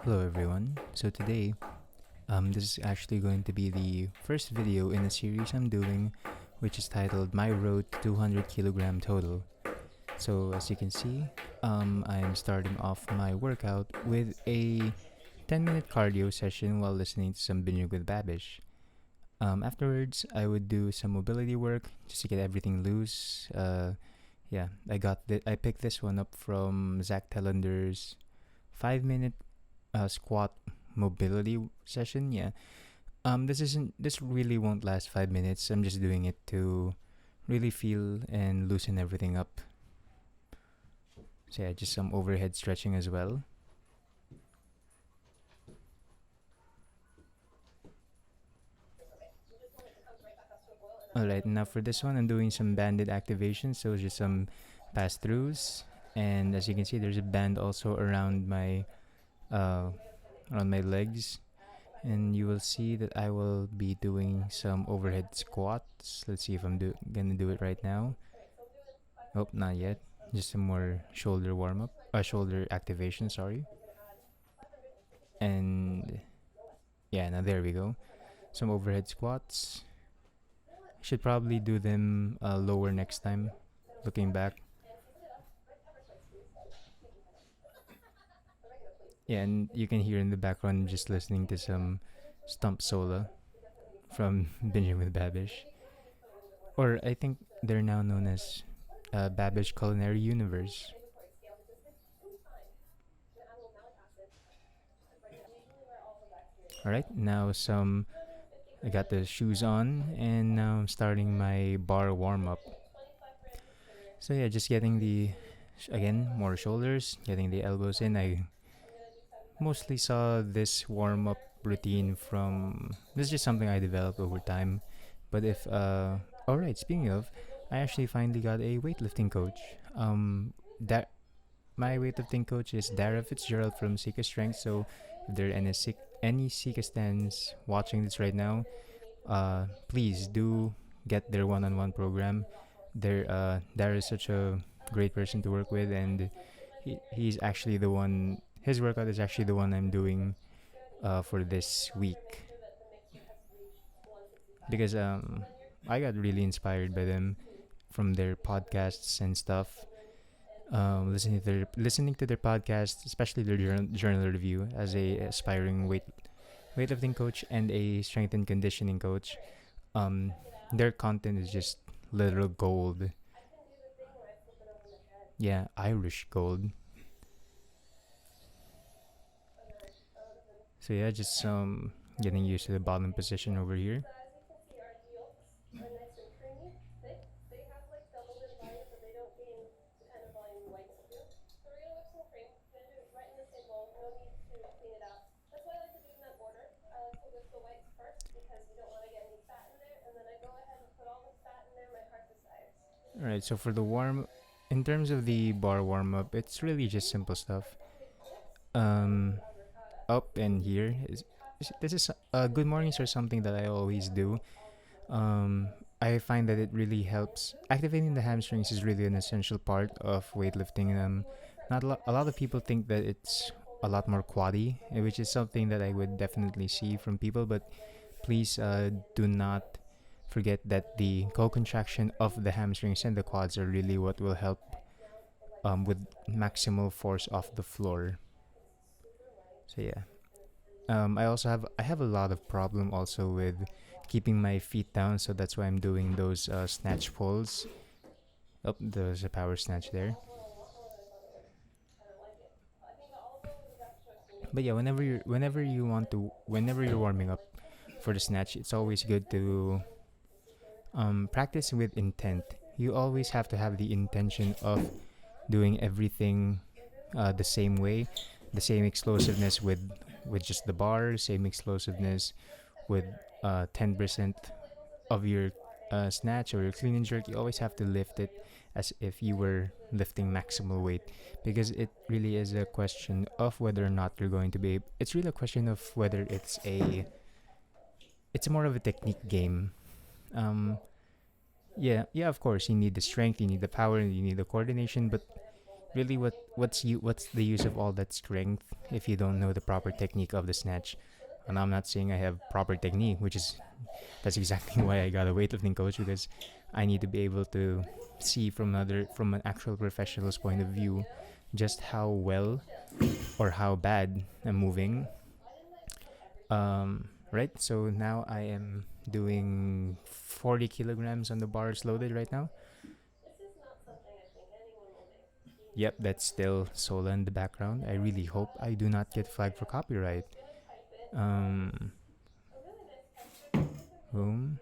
Hello everyone. So today, this is actually going to be the first video in a series I'm doing, which is titled "My Road to 200 Kilogram Total." So as you can see, I'm starting off my workout with a 10-minute cardio session while listening to some Binging with Babish. Afterwards, I would do some mobility work just to get everything loose. Yeah, I picked this one up from Zach Tellender's 5-minute squat mobility session. Yeah. This really won't last 5 minutes. I'm just doing it to really feel and loosen everything up. So yeah, just some overhead stretching as well. Alright, now for this one I'm doing some banded activation, so just some pass throughs. And as you can see there's a band also uh around my legs. And you will see that I will be doing some overhead squats. Let's see if gonna do it right now. Oh, not yet. Just some more shoulder warm up, shoulder activation. Sorry. And yeah, now there we go. Some overhead squats. Should probably do them lower next time. Looking back. Yeah, and you can hear in the background just listening to some stump solo from Binging with Babish. Or I think they're now known as Babish Culinary Universe. All right, now some. I got the shoes on, and now I'm starting my bar warm up. So yeah, just getting the again more shoulders, getting the elbows in. I mostly saw this warm up routine from this is just something I developed over time. But if all right, speaking of, I actually finally got a weightlifting coach. That my weightlifting coach is Dara Fitzgerald from Sika Strength. So if there are any Sika stands watching this right now, please do get their one-on-one program. Dara is such a great person to work with, and he's actually the one. His workout is actually the one I'm doing for this week because I got really inspired by them from their podcasts and stuff. Listening to their podcast, especially their journal review as a aspiring weightlifting coach and a strength and conditioning coach. Um, their content is just literal gold. Yeah, Irish gold. So yeah, just getting used to the bottom position over here. All right, so for in terms of the bar warm up, it's really just simple stuff. Um, Up and here this is good mornings are something that I always do. I find that it really helps. Activating the hamstrings is really an essential part of weightlifting. Not a lot of people think that it's a lot more quaddy, which is something that I would definitely see from people. But please do not forget that the co-contraction of the hamstrings and the quads are really what will help with maximal force off the floor. So yeah. I have a lot of problem also with keeping my feet down, so that's why I'm doing those snatch pulls. Oh, there's a power snatch there. But yeah, whenever you're warming up for the snatch, it's always good to practice with intent. You always have to have the intention of doing everything the same way, the same explosiveness with just the bar, same explosiveness with 10% of your snatch or your clean and jerk. You always have to lift it as if you were lifting maximal weight, because it really is a question of whether or not you're going to be. It's really a question of whether it's more of a technique game. Yeah, yeah. Of course, you need the strength, you need the power, and you need the coordination. But really, what's the use of all that strength if you don't know the proper technique of the snatch? And I'm not saying I have proper technique, which is that's exactly why I got a weightlifting coach, because I need to be able to see from an actual professional's point of view just how well or how bad I'm moving. Right. So now I am doing 40 kilograms on the bars loaded right now. Yep, that's still Sola in the background. I really hope I do not get flagged for copyright. Um, Boom.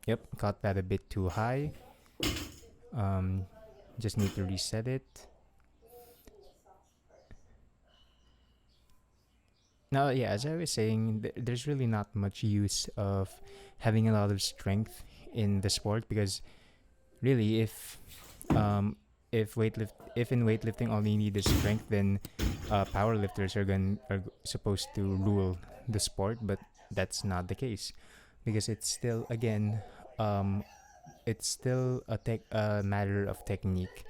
Yep, got that a bit too high. Um, just need to reset it. Now, yeah, as I was saying, there's really not much use of having a lot of strength in the sport, because really, um, if in weightlifting all you need is strength, then powerlifters are supposed to rule the sport, but that's not the case, because it's still, again, um, it's still a matter of technique.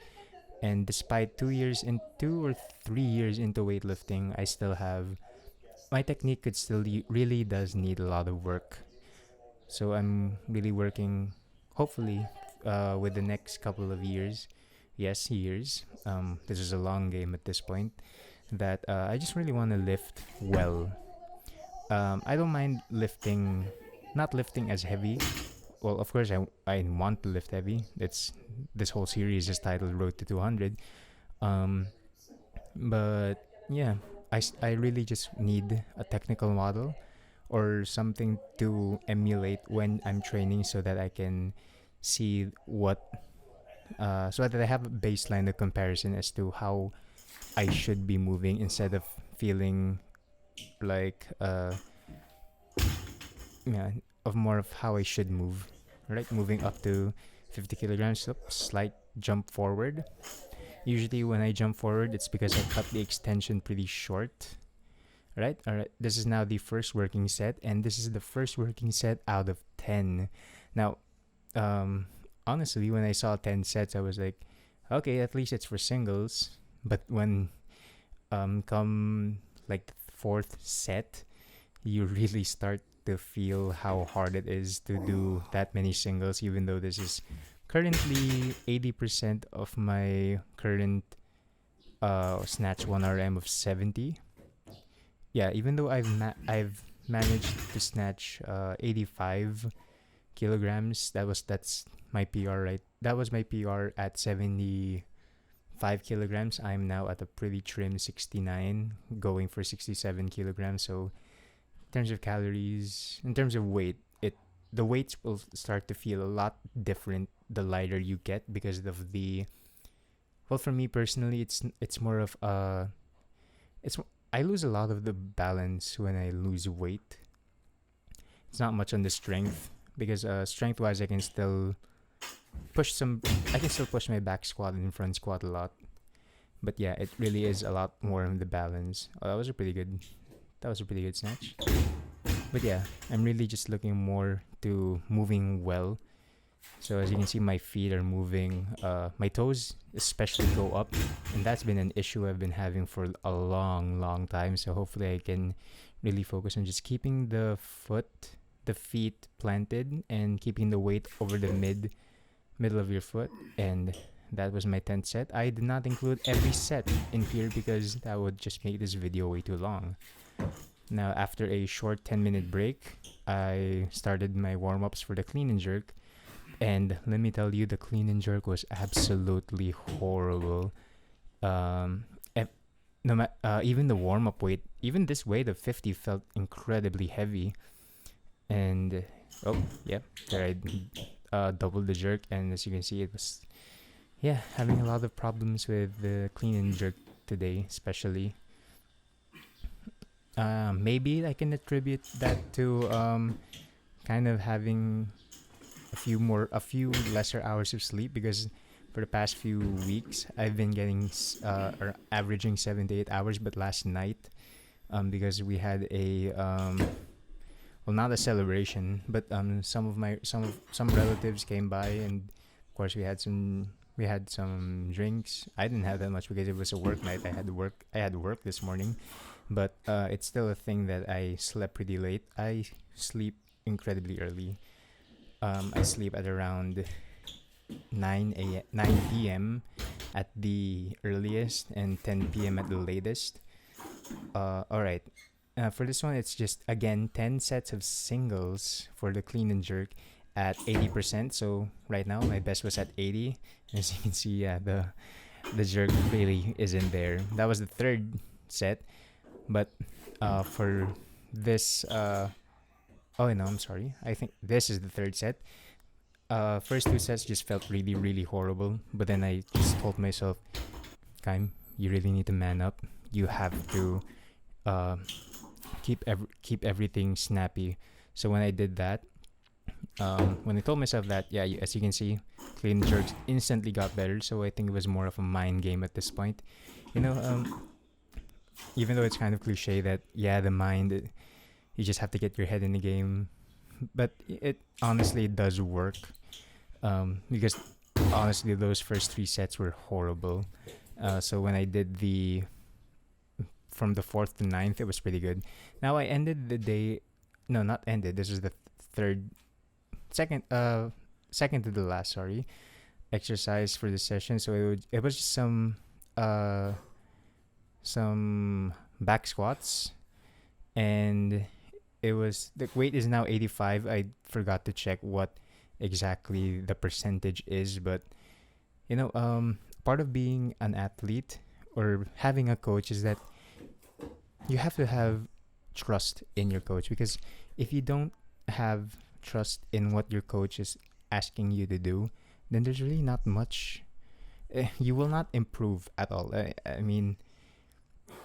And despite 2 years in 2 or 3 years into weightlifting, I still have my technique could still really does need a lot of work. So I'm really working, hopefully, with the next couple of years. Yes, years. This is a long game at this point. That I just really want to lift well. I don't mind lifting, not lifting as heavy. Well, of course, I want to lift heavy. It's this whole series is titled Road to 200. Um, but yeah, I really just need a technical model or something to emulate when I'm training, so that I can see so that I have a baseline of comparison as to how I should be moving, instead of feeling like yeah, of more of how I should move. Right, moving up to 50 kilograms, slight jump forward. Usually when I jump forward, it's because I cut the extension pretty short. Right? All right. This is now the first working set, and this is the first working set out of 10. Now, honestly, when I saw 10 sets, I was like, okay, at least it's for singles. But when come like the fourth set, you really start to feel how hard it is to do that many singles, even though this is currently 80% of my current snatch 1 RM of 70. Yeah, even though I've managed to snatch 85 kilograms, that's my PR, right? That was my PR at 75 kilograms. I'm now at a pretty trim 69, going for 67 kilograms. So in terms of calories, in terms of weight, the weights will start to feel a lot different the lighter you get, because of the, well, for me personally, it's more of it's I lose a lot of the balance when I lose weight. It's not much on the strength, because strength wise I can still push my back squat and front squat a lot. But yeah, it really is a lot more on the balance. Oh, that was a pretty good snatch. But yeah, I'm really just looking more to moving well. So as you can see, my feet are moving. My toes especially go up, and that's been an issue I've been having for a long, long time. So hopefully I can really focus on just keeping the feet planted, and keeping the weight over the middle of your foot. And that was my 10th set. I did not include every set in here, because that would just make this video way too long. Now, after a short 10-minute break, I started my warm-ups for the clean and jerk. And let me tell you, the clean and jerk was absolutely horrible. Um, Even the warm-up weight, even this weight of 50 felt incredibly heavy. And, oh, yeah, there I doubled the jerk. And as you can see, it was, yeah, having a lot of problems with the clean and jerk today, especially. Maybe I can attribute that to kind of having a few lesser hours of sleep, because for the past few weeks I've been getting or averaging 7 to 8 hours. But last night, because we had a well, not a celebration, but some relatives came by, and of course we had some We had some drinks. I didn't have that much because it was a work night. I had work this morning, but it's still a thing that I slept pretty late. I sleep incredibly early. I sleep at around 9 p.m. at the earliest and 10 p.m. at the latest. All right. For this one, it's just again 10 sets of singles for the clean and jerk at 80%. So right now, my best was at 80. As you can see, yeah, the jerk really isn't there. That was the third set, but for this, oh no, I'm sorry. I think this is the third set. First two sets just felt really, really horrible. But then I just told myself, Kaim, you really need to man up. You have to uh, keep everything snappy. So when I did that, when I told myself that, yeah, as you can see, clean jerks instantly got better. So I think it was more of a mind game at this point. You know, even though it's kind of cliche that yeah, the mind, you just have to get your head in the game, but it honestly does work. Because honestly, those first three sets were horrible. So when I did the from the fourth to ninth, it was pretty good. Now I ended the day, no, not ended. This is the third, second, second to the last. Sorry, exercise for the session. So it was just some back squats, and it was the weight is now 85. I forgot to check what exactly the percentage is, but part of being an athlete or having a coach is that you have to have trust in your coach, because if you don't have trust in what your coach is asking you to do, then there's really not much. You will not improve at all. I mean,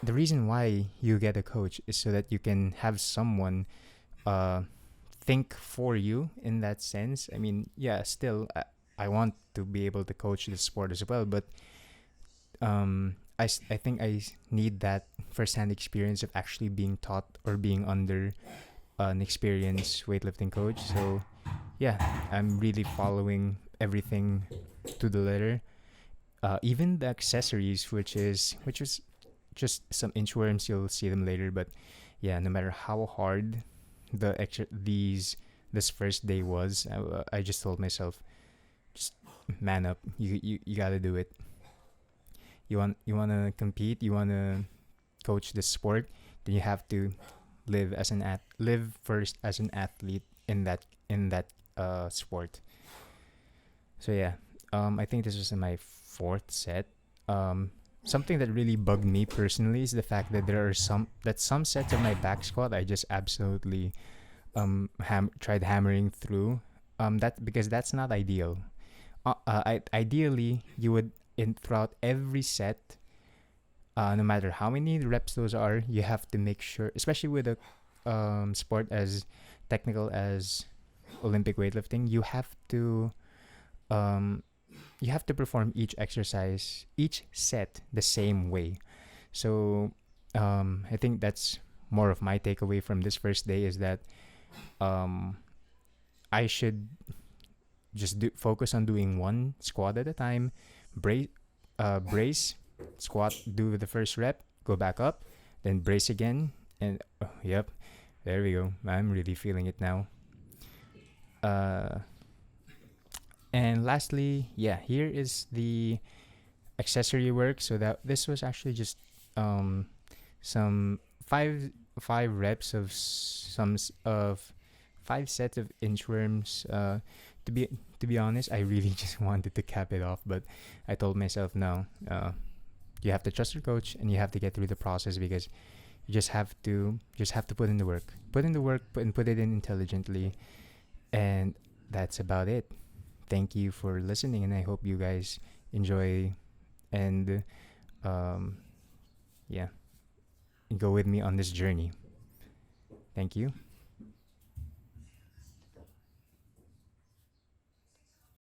the reason why you get a coach is so that you can have someone think for you in that sense. I mean, yeah, still, I want to be able to coach the sport as well, but I think I need that first-hand experience of actually being taught or being under an experienced weightlifting coach. So yeah, I'm really following everything to the letter. Even the accessories, which was just some inchworms, you'll see them later. But yeah, no matter how hard this first day was, I just told myself, just man up. You gotta do it. You wanna compete. You wanna coach the sport. Then you have to live first as an athlete in that sport. So yeah, I think this was in my fourth set. Something that really bugged me personally is the fact that some sets of my back squat I just absolutely tried hammering through. That because that's not ideal. Ideally, you would in throughout every set, no matter how many reps those are, you have to make sure, especially with a sport as technical as Olympic weightlifting, um, you have to perform each exercise, each set the same way. So I think that's more of my takeaway from this first day is that um, I should just focus on doing one squat at a time, brace, squat, do the first rep, go back up, then brace again, and yep, there we go. I'm really feeling it now. Uh, and lastly, yeah, here is the accessory work. So that this was actually just um some five reps of five sets of inchworms. To be honest, I really just wanted to cap it off, but I told myself no. You have to trust your coach, and you have to get through the process, because you just have to put in the work, and put it in intelligently, and that's about it. Thank you for listening, and I hope you guys enjoy and um, yeah, go with me on this journey. Thank you.